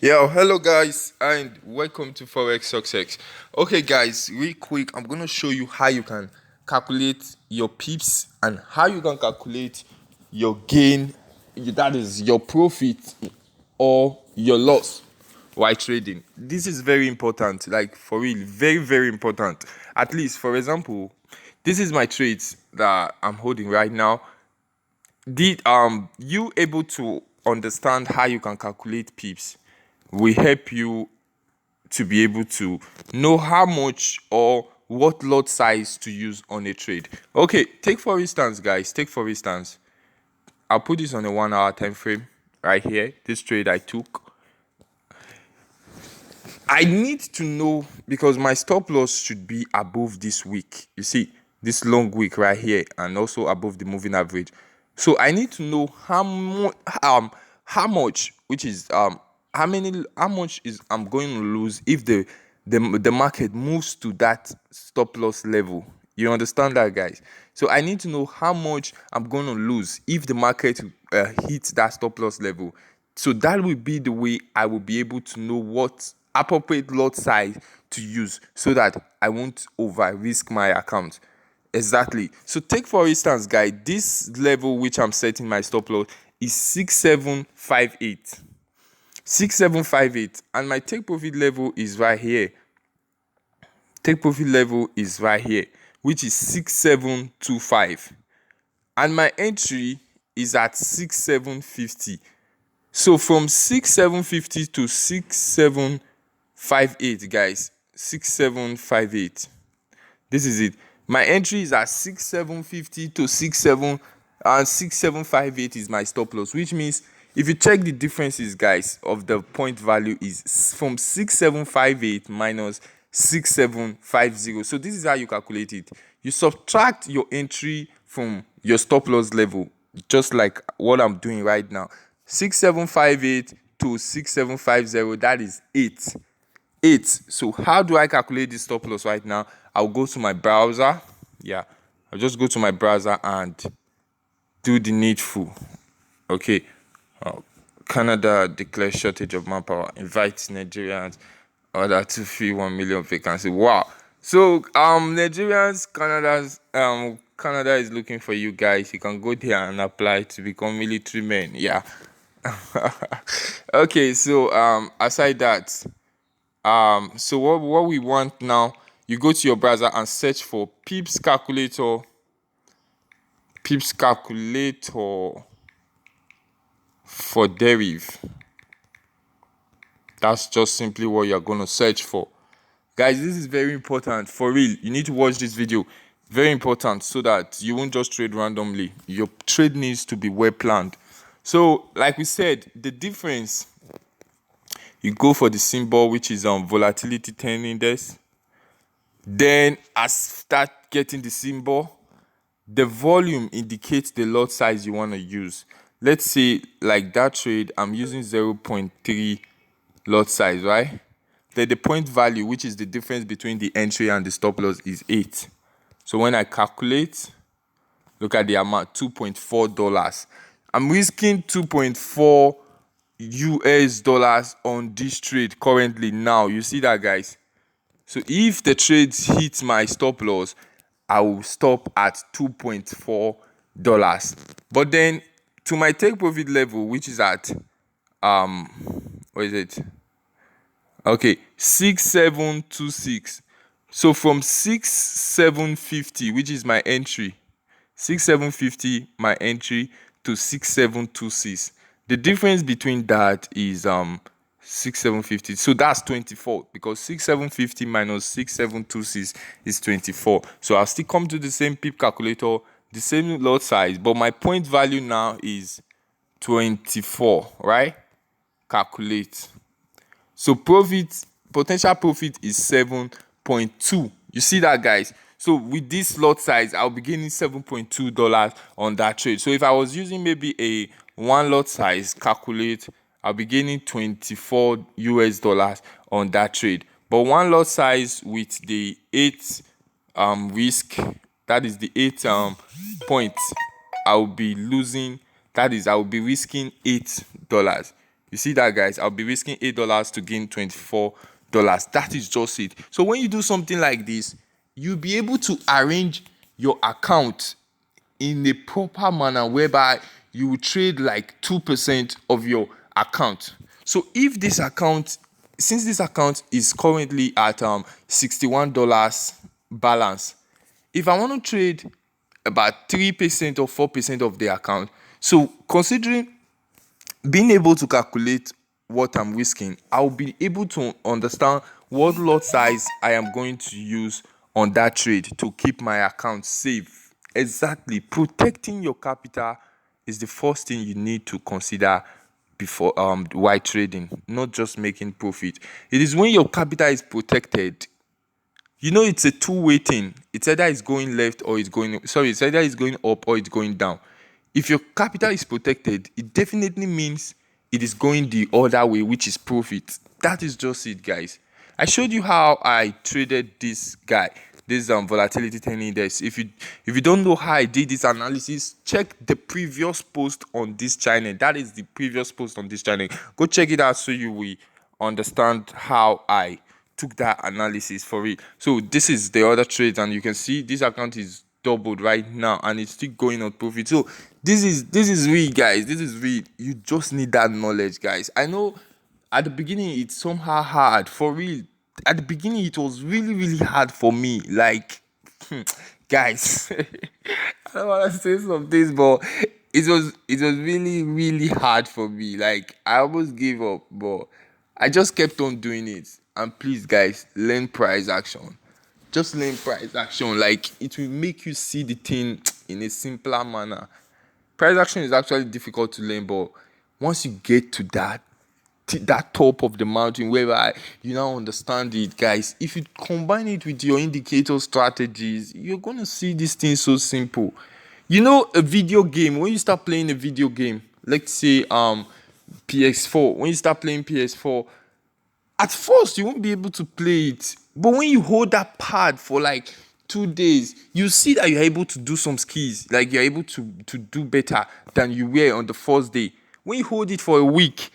Yo, hello guys, and welcome to Forex Success. Okay, guys, real quick, I'm gonna show you how you can calculate your pips and how you can calculate your gain, that is your profit or your loss while trading. This is very important, like for real, very, very important. At least, for example, this is my trades that I'm holding right now. Did you able to understand how you can calculate pips will help you to be able to know how much or what lot size to use on a trade. Okay, take for instance, guys, I'll put this on a 1 hour time frame right here. This trade I took, I need to know because my stop loss should be above this week. You see, this long week right here, and also above the moving average. So I need to know how much, which is how much is I'm going to lose if the market moves to that stop loss level. You understand that, guys? So I need to know how much I'm going to lose if the market hits that stop loss level. So that will be the way I will be able to know what appropriate lot size to use so that I won't over risk my account. Exactly. So take for instance, guys, this level which I'm setting my stop loss is 6758. 6758, and my take profit level is right here. Take profit level is right here, which is 6725, and my entry is at 6750. So from 6750 to 6758, guys, 6758. This is it. My entry is at 6750 to 6758 is my stop loss, which means if you check the differences, guys, of the point value is from 6758 minus 6750. So this is how you calculate it. You subtract your entry from your stop loss level, just like what I'm doing right now. 6758 to 6750, that is 8. So how do I calculate this stop loss right now? I'll go to my browser. Yeah, I'll just go to my browser and do the needful. Okay. Canada declares shortage of manpower, invites Nigerians order to fill 1 million vacancy. Wow. So Canada is looking for you guys. You can go there and apply to become military men. Yeah. Okay, so aside that, so what we want now, you go to your browser and search for pips calculator for deriv. That's just simply what you're going to search for, guys. This is very important, for real. You need to watch this video, very important, so that you won't just trade randomly. Your trade needs to be well planned. So like we said, the difference, you go for the symbol, which is volatility 10 index. Then as start getting the symbol, the volume indicates the lot size you want to use. Let's say like that trade, I'm using 0.3 lot size, right? Then the point value, which is the difference between the entry and the stop loss, is 8. So when I calculate, look at the amount, $2.4. I'm risking 2.4 US dollars on this trade currently now. You see that, guys? So if the trade hits my stop loss, I will stop at $2.4. But then to my take profit level, which is at what is it? Okay, 6726. So from 6750, which is my entry, 6750 my entry, to 6726. The difference between that is 6750. So that's 24, because 6750 minus 6726 is 24. So I'll still come to the same pip calculator, the same lot size, but my point value now is 24, right? Calculate. So potential profit is 7.2. You see that, guys? So with this lot size, I'll be gaining $7.2 on that trade. So if I was using maybe a one lot size, calculate, I'll be gaining 24 US dollars on that trade. But one lot size with the 8 risk, that is the 8 points, I'll be losing. That is, I will be risking $8. You see that, guys? I'll be risking $8 to gain $24. That is just it. So when you do something like this, you'll be able to arrange your account in a proper manner whereby you will trade like 2% of your account. So if this account, since this account is currently at $61 balance, if I want to trade about 3% or 4% of the account, so considering being able to calculate what I'm risking, I'll be able to understand what lot size I am going to use on that trade to keep my account safe. Exactly. Protecting your capital is the first thing you need to consider before while trading, not just making profit. It is when your capital is protected. It's a two-way thing. It's either it's going left or it's either it's going up or it's going down. If your capital is protected, it definitely means it is going the other way, which is profit. That is just it, guys. I showed you how I traded this guy, this volatility 10 index. If you don't know how I did this analysis, check the previous post on this channel. That is the previous post on this channel. Go check it out so you will understand how I took that analysis for it. So this is the other trade, and you can see this account is doubled right now and it's still going on profit. So this is real, guys. This is real. You just need that knowledge, guys. I know at the beginning it's somehow hard for real. At the beginning it was really, really hard for me, like guys. I don't want to say some things, but it was really, really hard for me. Like I almost gave up, but I just kept on doing it. And please, guys, learn price action. Just learn price action. Like it will make you see the thing in a simpler manner. Price action is actually difficult to learn, but once you get to that top of the mountain where you now understand it, guys, if you combine it with your indicator strategies, you're gonna see this thing so simple. A video game, when you start playing a video game, let's say PS4, when you start playing PS4, at first you won't be able to play it, but when you hold that pad for like 2 days, you see that you're able to do some skills, like you're able to do better than you were on the first day. When you hold it for a week,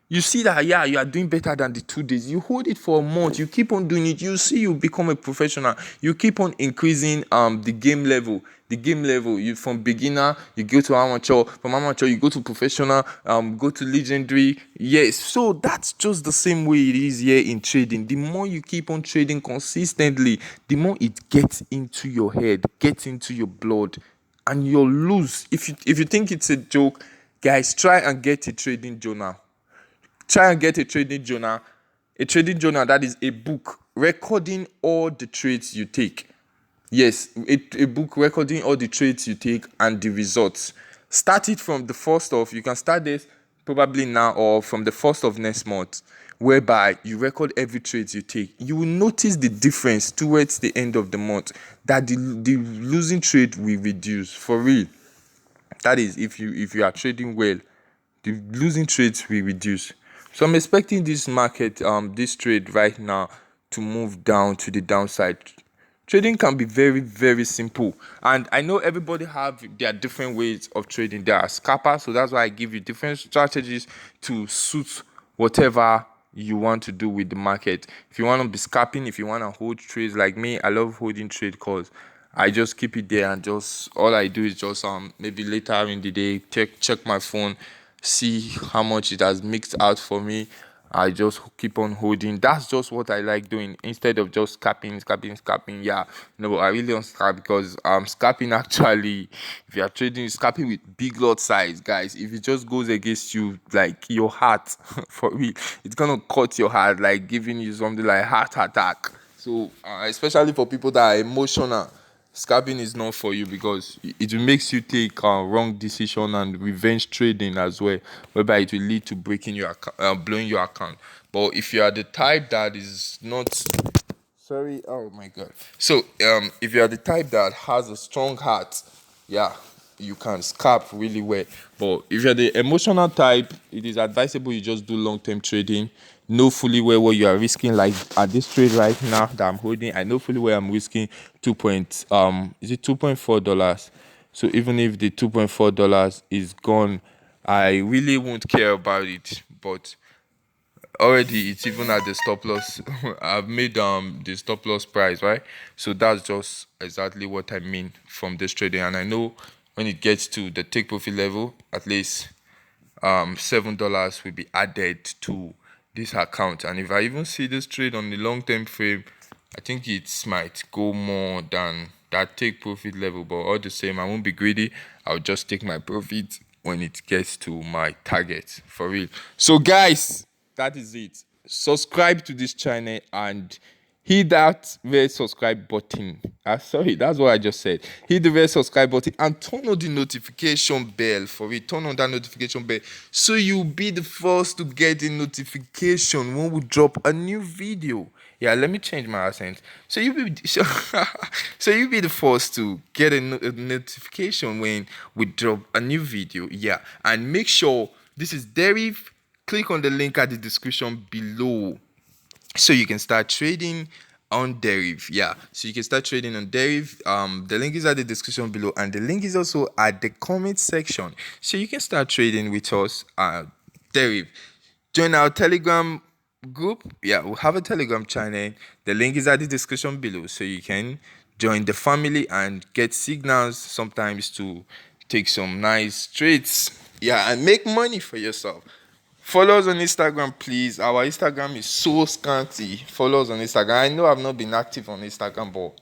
you see that, yeah, you are doing better than the 2 days. You hold it for a month, you keep on doing it, you see you become a professional. You keep on increasing the game level. You, from beginner you go to amateur, from amateur you go to professional, go to legendary. Yes, so that's just the same way it is here in trading. The more you keep on trading consistently, the more it gets into your head, gets into your blood, and you'll lose. If you think it's a joke, guys, try and get a trading journal. A trading journal that is a book recording all the trades you take. Yes, a book recording all the trades you take and the results. Start it from the first of, you can start this probably now or from the first of next month, whereby you record every trade you take. You will notice the difference towards the end of the month, that the losing trade will reduce for real. That is, if you are trading well, the losing trades will reduce. So I'm expecting this market, this trade right now, to move down to the downside. Trading can be very, very simple, and I know everybody have their different ways of trading. There are scalpers, so that's why I give you different strategies to suit whatever you want to do with the market. If you want to be scalping, if you want to hold trades like me, I love holding trade because I just keep it there, and just all I do is just maybe later in the day check my phone, see how much it has mixed out for me. I just keep on holding. That's just what I like doing instead of just scalping. Yeah, no, I really don't scalp because scalping actually, if you are trading, scalping with big lot size, guys. If it just goes against you, like your heart, for real, it's gonna cut your heart, like giving you something like heart attack. So especially for people that are emotional, scalping is not for you because it makes you take wrong decision and revenge trading as well, whereby it will lead to breaking your account, blowing your account. But if you are the type that is not, sorry, oh my god. So if you are the type that has a strong heart, yeah, you can scalp really well. But if you're the emotional type, it is advisable you just do long-term trading. Know fully well what you are risking. Like at this trade right now that I'm holding, I know fully well I'm risking is it $2.4. So even if the $2.4 is gone, I really won't care about it. but already it's even at the stop loss. I've made the stop loss price, right? So that's just exactly what I mean from this trading. And I know when it gets to the take profit level, at least $7 will be added to this account. And if I even see this trade on the long term frame, I think it might go more than that take profit level. But all the same, I won't be greedy. I'll just take my profit when it gets to my target, for real. So guys, that is it. Subscribe to this channel and hit that red subscribe button. Sorry, that's what I just said. Hit the red subscribe button and turn on the notification bell, for it. Turn on that notification bell so you'll be the first to get a notification when we drop a new video. Yeah, let me change my accent. So so you'll be the first to get a notification when we drop a new video. Yeah, and make sure this is Deriv. Click on the link at the description below so you can start trading on Deriv. Yeah, so you can start trading on Deriv. The link is at the description below, and the link is also at the comment section, so you can start trading with us. Deriv. Join our Telegram group. Yeah, we'll have a Telegram channel. The link is at the description below, so you can join the family and get signals sometimes to take some nice trades. Yeah, and make money for yourself. Follow us on Instagram, please. Our Instagram is so scanty. Follow us on Instagram. I know I've not been active on Instagram, but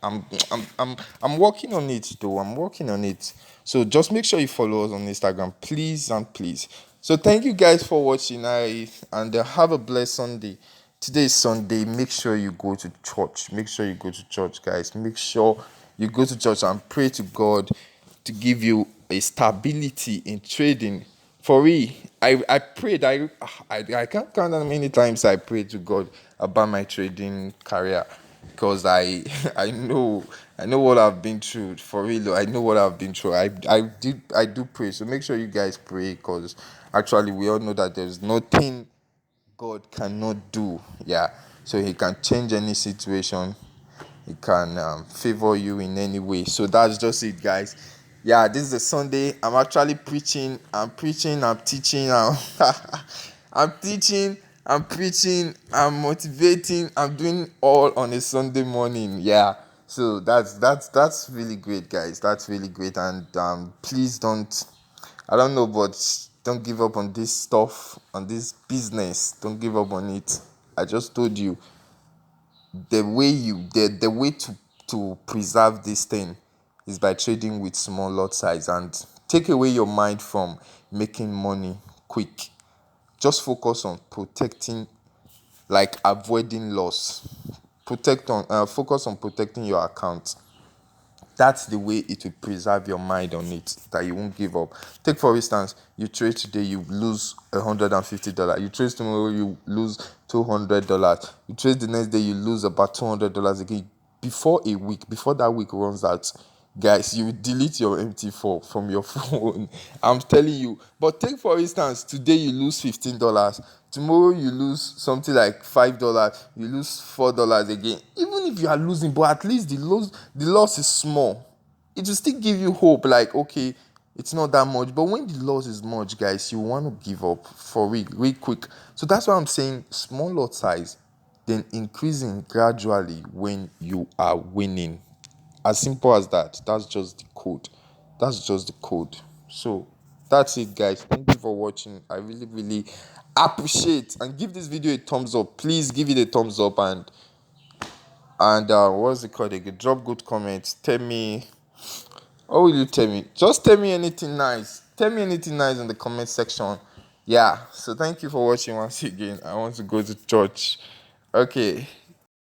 I'm working on it though. I'm working on it. So just make sure you follow us on Instagram, please and please. So thank you guys for watching. And have a blessed Sunday. Today is Sunday. Make sure you go to church. Make sure you go to church, guys. Make sure you go to church and pray to God to give you a stability in trading. For me, I prayed. I can't count how many times I prayed to God about my trading career, because I know what I've been through. For real, I know what I've been through. I do pray. So make sure you guys pray, because actually we all know that there's nothing God cannot do. Yeah, so He can change any situation. He can favor you in any way. So that's just it, guys. Yeah, this is a Sunday. I'm actually preaching. I'm preaching. I'm teaching. I'm teaching. I'm preaching. I'm motivating. I'm doing all on a Sunday morning. Yeah. So that's really great, guys. That's really great. And please don't. I don't know, but don't give up on this stuff, on this business. Don't give up on it. I just told you the way to preserve this thing is by trading with small lot size, and take away your mind from making money quick. Just focus on protecting, like avoiding loss. Focus on protecting your account. That's the way it will preserve your mind on it, that you won't give up. Take for instance, you trade today, you lose $150. You trade tomorrow, you lose $200. You trade the next day, you lose about $200 again. Before that week runs out, guys, you delete your MT4 from your phone. I'm telling you. But take for instance, today you lose $15. Tomorrow you lose something like $5. You lose $4 again. Even if you are losing, but at least the loss is small. It will still give you hope. Like, okay, it's not that much. But when the loss is much, guys, you want to give up for real quick. So that's why I'm saying small lot size, then increasing gradually when you are winning. As simple as that. That's just the code. That's just the code. So that's it, guys. Thank you for watching. I really appreciate, and give this video a thumbs up. Please give it a thumbs up, and what's it called again? Drop good comments. Tell me, what will you tell me? Just tell me anything nice. Tell me anything nice in the comment section. Yeah. So thank you for watching once again. I want to go to church. Okay.